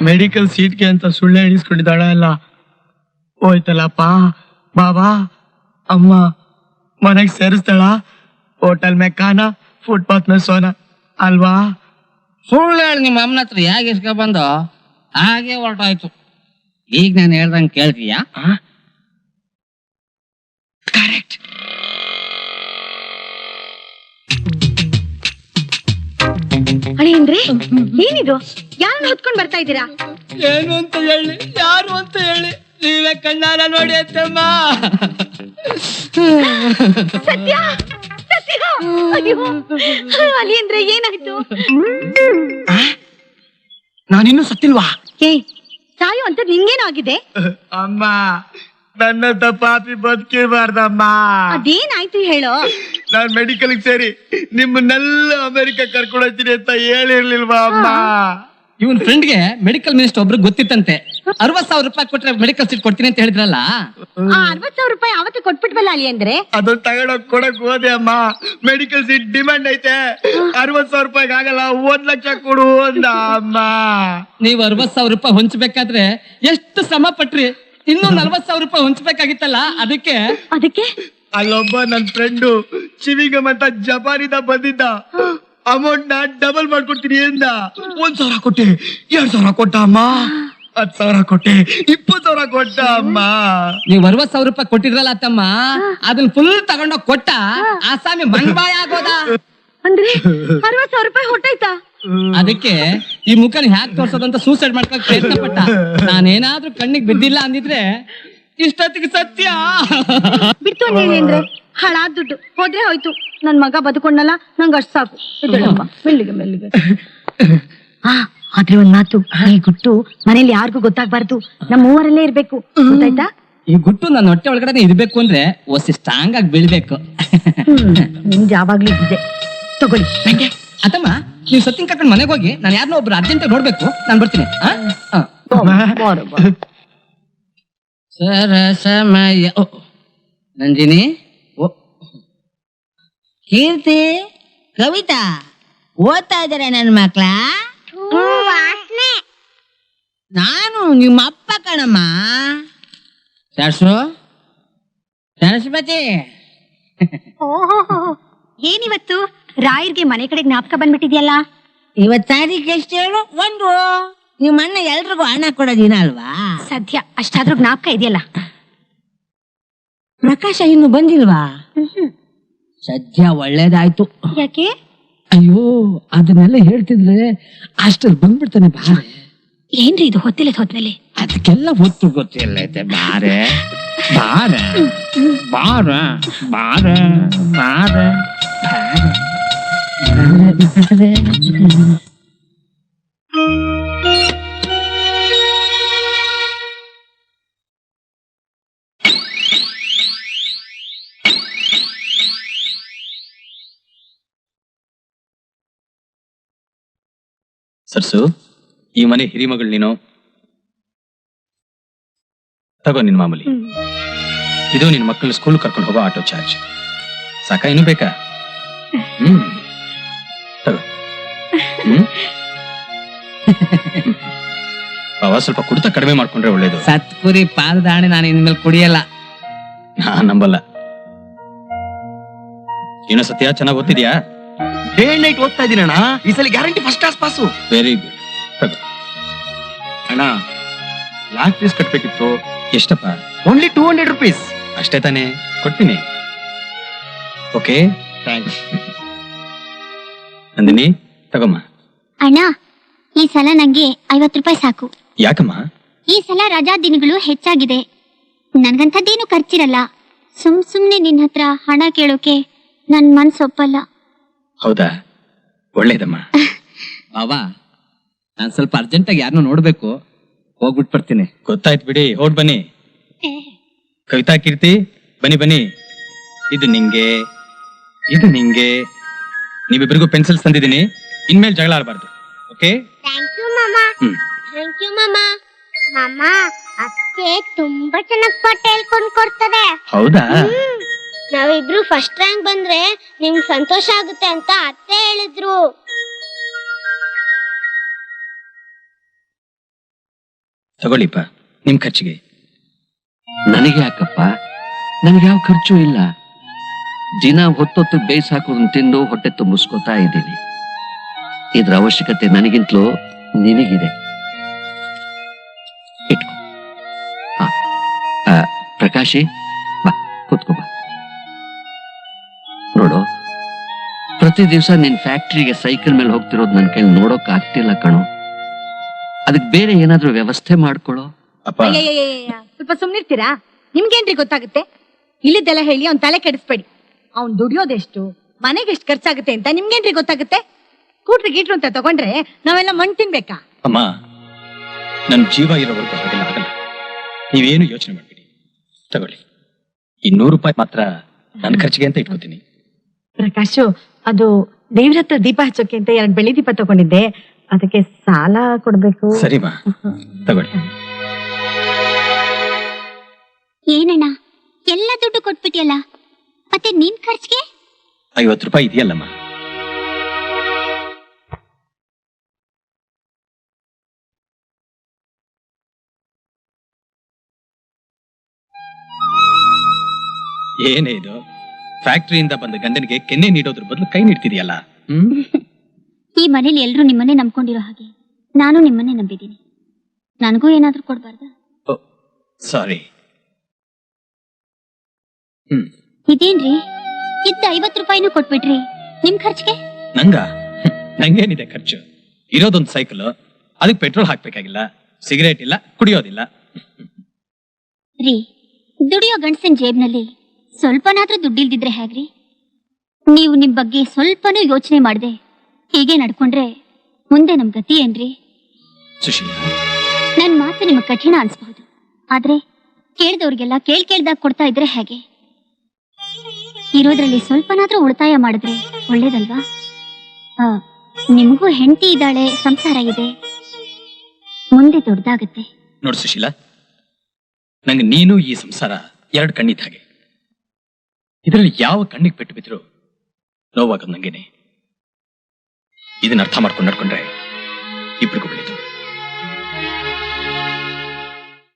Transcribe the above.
Medical ಸೀಟ್ಗೆ ಅಂತ ಸುಳ್ಳು ಹೇಳಿಸ್ಕೊಂಡಿದ್ದಾಳ ಅಲ್ಲ, ಹೋಯ್ತಲ್ಲಪ್ಪ. ಬಾಬಾ ಅಮ್ಮ ಮನೆಗೆ ಸೇರಿಸ್ತಾಳ. ಹೋಟೆಲ್ में खाना, फुटपाथ में सोना ಅಲ್ವಾ? ಸುಳ್ಳು ಹೇಳಿ ನಿಮ್ಮ ಅಮ್ಮನ ಹತ್ರ ಹೇಗೆ ಇಸ್ಕೊ ಬಂದು ಹಾಗೆ ಹೊರಟಾಯ್ತು. ಈಗ ನಾನು ಹೇಳ್ದಂಗೆ ಕೇಳ್ತೀಯಾ? ಕರೆಕ್ಟ್. ಅಳಿಯಂದ್ರೆ ಏನಿದು? ಯಾರನ್ನ ಹೊತ್ಕೊಂಡ್ ಬರ್ತಾ ಇದ್ದೀರಾ? ಏನು ಅಂತ ಹೇಳಿ, ಯಾರು ಅಂತ ಹೇಳಿ, ನೀವೇ ಕಣ್ಣಾರ ನೋಡಿ ಅತ್ತಮ್ಮ. ಸತ್ಯ ಸತ್ಯ. ಅಯ್ಯೋ ಅಳಿಯಂದ್ರೆ ಏನಾಯ್ತು? ನಾನಿನ್ನೂ ಸತ್ತಿಲ್ವಾ? ಏ ಸಾಯು ಅಂತ ನಿಂಗೇನಾಗಿದೆ? ಅಮ್ಮ, ನನ್ನ ಪಾಪಿ ಬದುಕಿರ್ಬಾರ್ದಮ್ಮ. ಅದೇನಾಯ್ತು ಹೇಳೋ? ನಾನ್ ಮೆಡಿಕಲ್ ಸೇರಿ ನಿಮ್ಮನ್ನೆಲ್ಲ ಅಮೆರಿಕ ಕರ್ಕೊಂಡು ಹೋಗ್ತೀನಿ ಅಂತ ಹೇಳಿರ್ಲಿಲ್ವಾ ಅಮ್ಮ? ಇವನ್ ಫ್ರೆಂಡ್ಗೆ ಮೆಡಿಕಲ್ ಮಿನಿಸ್ಟರ್ ಒಬ್ರು ಗೊತ್ತಿತ್ತಂತೆ. 60,000 ರೂಪಾಯಿ ಕೊಟ್ರೆ ಮೆಡಿಕಲ್ ಸೀಟ್ ಕೊಡ್ತೀನಿ ಅಂತ ಹೇಳಿದ್ರಲ್ಲ. 60,000 ರೂಪಾಯಿ ಅವತ್ತು ಕೊಟ್ಬಿಟ್ವಲ್ಲ ಅಳಿಯಂದ್ರೆ. ಅದನ್ನ ತಗೊಂಡೋಗ್ ಕೊಡಕ್ ಹೋದೆ ಅಮ್ಮ. ಮೆಡಿಕಲ್ ಸೀಟ್ ಡಿಮ್ಯಾಂಡ್ ಐತೆ, 60,000 ರೂಪಾಯಿಗೆ ಆಗಲ್ಲ, 1 ಲಕ್ಷ ಕೊಡು ಅಂದ ಅಮ್ಮ. ನೀವು 60,000 ರೂಪಾಯಿ ಹೊಂಚಬೇಕಾದ್ರೆ ಎಷ್ಟು ಶ್ರಮ ಪಟ್ರಿ. ಇನ್ನೂ 40,000 ರೂಪಾಯಿ ಹೊಂಚಬೇಕಾಗಿತ್ತಲ್ಲ. ಅದಕ್ಕೆ ಅಲ್ಲೊಬ್ಬ ನನ್ ಫ್ರೆಂಡು ಚಿವಿಗಮ್ ಅಂತ ಜಪಾನಿಂದ ಬಂದಿದ್ದ. ಅಮೌಂಟ್ ನ ಡಬಲ್ ಮಾಡ್ಕೊಡ್ತೀನಿ ಎಂದ. 1,000 ಕೊಟ್ಟೆ, 2,000 ಕೊಟ್ಟ ಅಮ್ಮ. 10,000 ಕೊಟ್ಟೆ, 20,000 ಕೊಟ್ಟ ಅಮ್ಮ. ನೀವು 60,000 ರೂಪಾಯಿ ಕೊಟ್ಟಿದ್ರಲ್ಲ ತಮ್ಮ, ಅದನ್ನ ಫುಲ್ ತಗೊಂಡೋಗ್ ಕೊಟ್ಟ ಆಸಾಮಿ ಮಣ್ಬಾಯ್ ಆಗೋದ. ಅಂದ್ರೆ 60,000 ರೂಪಾಯಿ ಹೊಟ್ಟಾಯ್ತಾ? ಅದಕ್ಕೆ ಈ ಮುಖನ ಹ್ಯಾಕ್ ತೋರ್ಸೋದಂತ ಸೂಸೈಡ್ ಮಾಡ್ಕೊಳಕ್ ಪ್ರಯತ್ನ ಪಟ್ಟ. ನಾನೇನಾದ್ರೂ ಕಣ್ಣಿಗೆ ಬಿದ್ದಿಲ್ಲ ಅಂದಿದ್ರೆ ಇಷ್ಟೊತ್ತಿಗೆ ಸತ್ಯ ಬಿಡ್ತು ಅಂದ್ರೆ ಹಳಾದ್ ದುಡ್ಡು ಹೋದ್ರೆ ಹೋಯ್ತು. ನನ್ ಮಗ ಬದುಕೊಂಡಲ್ಲ, ನಂಗೆ ಅಷ್ಟ್ ಸಾಕು. ಮೆಲ್ಲಿಗೆ ಮೆಲ್ಲಿಗೆ. ಆದ್ರೆ ಒಂದ್ ಮಾತು, ಈ ಗುಟ್ಟು ಮನೇಲಿ ಯಾರಿಗೂ ಗೊತ್ತಾಗ್ಬಾರ್ದು. ನಮ್ಮ ಮೂವರಲ್ಲೇ ಇರ್ಬೇಕು, ಗೊತ್ತಾಯ್ತಾ? ಈ ಗುಟ್ಟು ನನ್ನ ಹೊಟ್ಟೆ ಒಳಗಡೆ ಇರ್ಬೇಕು ಅಂದ್ರೆ ಒಸಿ ಸ್ಟ್ರಾಂಗ್ ಆಗಿ ಬೀಳ್ಬೇಕು. ನಿಮ್ದು ಯಾವಾಗ್ಲೂ ಇದ್ದೆ. ತಗೊಳ್ಳಿ ಬಂದೆ. ಅತ್ತಮ್ಮ, ನೀವು ಸತ್ತಿನ ಕರ್ಕೊಂಡು ಮನೆಗೆ ಹೋಗಿ, ನಾನು ಯಾರನ್ನೋ ಒಬ್ರು ಅರ್ಜೆಂಟ್ ನೋಡ್ಬೇಕು, ನಾನು ಬರ್ತೀನಿ. ಸಮಯ ನಂಜಿನಿ, ಕೀರ್ತಿ, ಕವಿತಾ ಓದ್ತಾ ಇದಾರೆ ನನ್ನ ಮಕ್ಳ? ನಾನು ನಿಮ್ಮ ಅಪ್ಪ ಕಣಮ್ಮ. ಸರಸ್ವತಿ, ಏನಿವತ್ತು ರಾಯರ್ಗೆ ಮನೆ ಕಡೆ ಜ್ಞಾಪಕ ಬಂದ್ಬಿಟ್ಟಿದ್ಯಲ್ಲ? ಇವತ್ ತಾರೀಖ್ ಎಷ್ಟು ಹೇಳು? 1. ನಿಮ್ಮ ಅಣ್ಣ ಎಲ್ರಿಗೂ ಹಣ ಕೊಡೋದಿನ ಅಲ್ವಾ? ಸದ್ಯ ಅಷ್ಟಾದ್ರೂ ಜ್ಞಾಪಕ ಇದೆಯಲ್ಲ. ಪ್ರಕಾಶ ಇನ್ನು ಬಂದಿಲ್ವಾ? ಸದ್ಯ ಒಳ್ಳೇದಾಯ್ತು. ಯಾಕೆ? ಅಯ್ಯೋ ಅದನ್ನೆಲ್ಲ ಹೇಳ್ತಿದ್ರೆ ಅಷ್ಟಲ್ಲಿ ಬಂದ್ಬಿಡ್ತಾನೆ. ಬಾರೆ, ಏನ್ರಿ ಇದು ಹೊತ್ತಿಲ್ಲ ಹೋದ್ಮೇಲೆ? ಅದಕ್ಕೆಲ್ಲ ಹೊತ್ತು ಗೊತ್ತಿಲ್ಲೈತೆ. ಬಾರೆ ಬಾರೆ ಬಾರೆ ಬಾರೆ ಬಾರೆ ಸರ್ಸು, ಈ ಮನೆ ಹಿರಿಮಗಳು ನೀನು. ತಗೋ ನಿನ್ ಮಾಮೂಲಿ. ಇದು ನಿನ್ ಮಕ್ಕಳು ಸ್ಕೂಲ್ ಕರ್ಕೊಂಡು ಹೋಗೋ ಆಟೋ ಚಾರ್ಜ್. ಸಾಕ, ಇನ್ನು ಬೇಕಾ? ತಗೋ. ಬಾವ, ಸ್ವಲ್ಪ ಕುಡಿತ ಕಡಿಮೆ ಮಾಡ್ಕೊಂಡ್ರೆ ಒಳ್ಳೇದು. ಸತ್ಕುರಿ ಪಾದದಾಣೆ, ನಾನು ಇನ್ಮೇಲೆ ಕುಡಿಯಲ್ಲ. ನಾನ್ ನಂಬಲ್ಲ. ಏನೋ ಸತ್ಯ, ಚೆನ್ನಾಗಿ ಓದ್ತಿದ್ಯಾ? ಡೇ ಅಂಡ್ ನೈಟ್ ಓದ್ತಾ ಇದೀನಿ ಅಣ್ಣ. ಈ ಸಲ guarantee first class pass. Very good. ತಗೋ ಅಣ್ಣ, ಲಾಸ್ಟ್ ಫೀಸ್ ಕಟ್ಬೇಕಿತ್ತು. ಎಷ್ಟಪ್ಪ? Only 200 rupees. ಅಷ್ಟೇ ತಾನೇ, ಕೊಡ್ತೀನಿ. Okay, thanks. ನಂದಿನಿ, ತಗೊಮ್ಮ. ಅಣ್ಣ, ಈ ಸಲ ನಂಗೆ 50 ರೂಪಾಯಿ ಸಾಕು. ಯಾಕಮ್ಮ? ಈ ಸಲ ರಜಾ ದಿನಗಳು ಹೆಚ್ಚಾಗಿದೆ. ನನ್ಗಂಥದ್ದೇನು ಖರ್ಚಿರಲ್ಲ. ಸುಮ್ನೆ ನಿನ್ ಹತ್ರ ಹಣ ಕೇಳೋಕೆ ನನ್ ಮನ್ಸು ಒಪ್ಪಲ್ಲ. ಹೌದಾ? ಒಳ್ಳೇದಮ್ಮ. ಬಾಬಾ, ನಾನ್ ಸ್ವಲ್ಪ ಅರ್ಜೆಂಟಾಗಿ ಯಾರನ್ನೂ ನೋಡ್ಬೇಕು, ಹೋಗ್ಬಿಟ್ಟು ಬರ್ತೀನಿ. ಗೊತ್ತಾಯ್ತು ಬಿಡಿ, ಹೊರಡ್ ಬನ್ನಿ. ಕವಿತಾ, ಕೀರ್ತಿ, ಬನ್ನಿ ಬನ್ನಿ. ಇದು ನಿಂಗೆ, ಇದು ನಿಂಗೆ. ನೀವಿಬ್ಬರಿಗೂ ಪೆನ್ಸಿಲ್ಸ್ ತಂದಿದ್ದೀನಿ. ಇನ್ಮೇಲೆ ಜಗಳ ಆಡಬಾರ್ದು. ಓಕೆ? ಥ್ಯಾಂಕ್ ಯು ಮಾಮ. ಥ್ಯಾಂಕ್ ಯು ಮಾಮ. ಮಾಮ, ಅತ್ತೆ ತುಂಬಾ ಚೆನ್ನಾಗಿ ಪಾಠ ಹೇಳ್ಕೊಂಡ್ ಕೊಡ್ತಾರೆ. ಹೌದಾ? ನಾವಿಬ್ರು ಫಸ್ಟ್ ರ್ಯಾಂಕ್ ಬಂದ್ರೆ ನಿಮ್ಗೆ ಸಂತೋಷ ಆಗುತ್ತೆ ಅಂತ ಅತ್ತೆ ಹೇಳಿದ್ರು. ತಗೊಳ್ಳಿಪ್ಪ ನಿಮ್ ಖರ್ಚಿಗೆ. ನನಗೆ ಯಾಕಪ್ಪ, ನನಗೆ ಯಾವ ಖರ್ಚು ಇಲ್ಲ. ದಿನ ಹೊತ್ತೊತ್ತು ಬೇಯಿಸಿ ಹಾಕೋದನ್ನ ತಿಂದು ಹೊಟ್ಟೆ ತುಂಬಿಸ್ಕೋತಾ ಇದ್ದೀನಿ. ಇದ್ರ ಅವಶ್ಯಕತೆ ನನಗಿಂತಲೂ ನಿನಗಿದೆ. ಇಟ್ಕೋ. ಪ್ರಕಾಶಿ, ಬಾ ಕೂತ್ಕೋ ಬಾ. ನೋಡು, ಪ್ರತಿ ದಿವಸ ನಿನ್ ಫ್ಯಾಕ್ಟ್ರಿಗೆ ಸೈಕಲ್ ಮೇಲೆ ಹೋಗ್ತಿರೋದು ನನ್ನ ಕೈಲಿ ನೋಡೋಕ್ ಆಗ್ತಿಲ್ಲ ಕಣೋ. ಅದಕ್ಕೆ ಬೇರೆ ಏನಾದ್ರೂ ವ್ಯವಸ್ಥೆ ಮಾಡ್ಕೊಳ್ಳೋ. ಅಪ್ಪ ಸ್ವಲ್ಪ ಸುಮ್ನಿರ್ತೀರಾ? ನಿಮ್ಗೇನ್ರಿ ಗೊತ್ತಾಗುತ್ತೆ? ಇಲ್ಲಿದ್ದೆಲ್ಲ ಹೇಳಿ ಅವ್ನ್ ತಲೆ ಕೆಡಿಸ್ಬೇಡಿ. ಅವ್ನ್ ದುಡಿಯೋದೆಷ್ಟು, ಮನೆಗೆ ಎಷ್ಟು ಖರ್ಚಾಗುತ್ತೆ ಅಂತ ನಿಮ್ಗೇನ್ರಿ ಗೊತ್ತಾಗುತ್ತೆ? ಕೂಟ್ರಿ ಗೀಟ್ರು ಅಂತ ತಗೊಂಡ್ರೆ ನಾವೆಲ್ಲ ಮಣ್ ತಿನ್ಬೇಕಾ? ಅಮ್ಮ, ನನ್ ಜೀವ ಇರೋವರೆಗೂ ಹಾಗೆಲ್ಲ ಆಗಲ್ಲ. ನೀವೇನು ಯೋಚನೆ ಮಾಡ್ಬೇಡಿ. ತಗೊಳ್ಳಿ, ಈ 100 ರೂಪಾಯಿ ಮಾತ್ರ ನನ್ನ ಖರ್ಚಿಗೆ ಅಂತ ಇಟ್ಕೋತೀನಿ. ಪ್ರಕಾಶು, ಅದು ದೇವ್ರ ಹತ್ರ ದೀಪ ಹಚ್ಚೋಕೆ ಅಂತ 2 ಬೆಳ್ಳಿ ದೀಪ ತಗೊಂಡಿದ್ದೆ, ಅದಕ್ಕೆ ಸಾಲ ಕೊಡ್ಬೇಕು. ಸರಿಮಾ, ತಗೊಳ್ಳಿ. ಏನಣ್ಣ ಎಲ್ಲ ದುಡ್ಡು ಕೊಟ್ಬಿಟ್ಟಿಯಲ್ಲ, ಮತ್ತೆ ನಿನ್ ಖರ್ಚಿಗೆ 50 ರೂಪಾಯಿ ಇದೆಯಲ್ಲಮ್ಮ. ಏನೇ ಇದು, ಫ್ಯಾಕ್ಟರಿಯಿಂದ ಬಂದ ಗಂಡನಿಗೆ ಕೆನ್ನೆ ನೀಡೋದ್ರ ಬದಲು ಕೈ ನೀಡ್ತಿದೆಯಲ್ಲ. ಈ ಮನೇಲಿ ಎಲ್ರು ನಿಮ್ಮನ್ನೇ ನಂಬ್ಕೊಂಡಿರೋ ಹಾಗೆ ನಾನು ನಿಮ್ಮನ್ನೇ ನಂಬಿದ್ದೀನಿ. ನನಗೂ ಏನಾದ್ರೂ ಕೊಡ್ಬಾರ್ದ? ಸಾರಿ. ಇದೇನ್ರಿ, ಇದ್ದ 50 ರೂಪಾಯಿನೂ ಕೊಟ್ಬಿಟ್ರಿ ನಿಮ್ ಖರ್ಚಿಗೆ? ನಂಗೇನಿದೆ ಖರ್ಚು? ಇರೋದೊಂದು ಸೈಕಲ್, ಅದಕ್ಕೆ ಪೆಟ್ರೋಲ್ ಹಾಕ್ಬೇಕಾಗಿಲ್ಲ, ಸಿಗರೇಟ್ ಇಲ್ಲ, ಕುಡಿಯೋದಿಲ್ಲ. ರೀ, ದುಡಿಯೋ ಗಂಡಸಿನ ಜೇಬ್ನಲ್ಲಿ ಸ್ವಲ್ಪನಾದ್ರೂ ದುಡ್ಡಿಲ್ದಿದ್ರೆ ಹೇಗ್ರಿ? ನೀವು ನಿಮ್ ಬಗ್ಗೆ ಸ್ವಲ್ಪನೂ ಯೋಚನೆ ಮಾಡದೆ ಹೀಗೆ ನಡ್ಕೊಂಡ್ರೆ ಮುಂದೆ ನಮ್ ಗತಿ ಏನ್ರಿ? ಸುಶೀಲ, ನನ್ ಮಾತು ನಿಮಗ್ ಕಠಿಣ ಅನ್ಸ್ಬಹುದು, ಆದ್ರೆ ಕೇಳ್ದವ್ರಿಗೆಲ್ಲ ಕೇಳ್ದಾಗ ಕೊಡ್ತಾ ಇದ್ರೆ ಹೇಗೆ? ಇರೋದ್ರಲ್ಲಿ ಸ್ವಲ್ಪನಾದ್ರೂ ಉಳಿತಾಯ ಮಾಡಿದ್ರೆ ಒಳ್ಳೇದಲ್ವಾ? ನಿಮಗೂ ಹೆಂಡತಿ ಇದ್ದಾಳೆ, ಸಂಸಾರ ಇದೆ, ಮುಂದೆ ದೊಡ್ಡದಾಗತ್ತೆ. ನೋಡು ಸುಶೀಲ, ನಂಗೆ ನೀನು ಈ ಸಂಸಾರ 2 ಕಣ್ಣಿದ್ದ ಹಾಗೆ. ಇದರಲ್ಲಿ ಯಾವ ಕಣ್ಣಿಗೆ ಪೆಟ್ಟು ಬಿದ್ರು ನೋವಾಗೋದು ನಂಗೇನೆ. ಇದನ್ನ ಅರ್ಥ ಮಾಡ್ಕೊಂಡು ನಡ್ಕೊಂಡ್ರೆ ಇಬ್ರಿಗೂ ಬೆಳೀತು.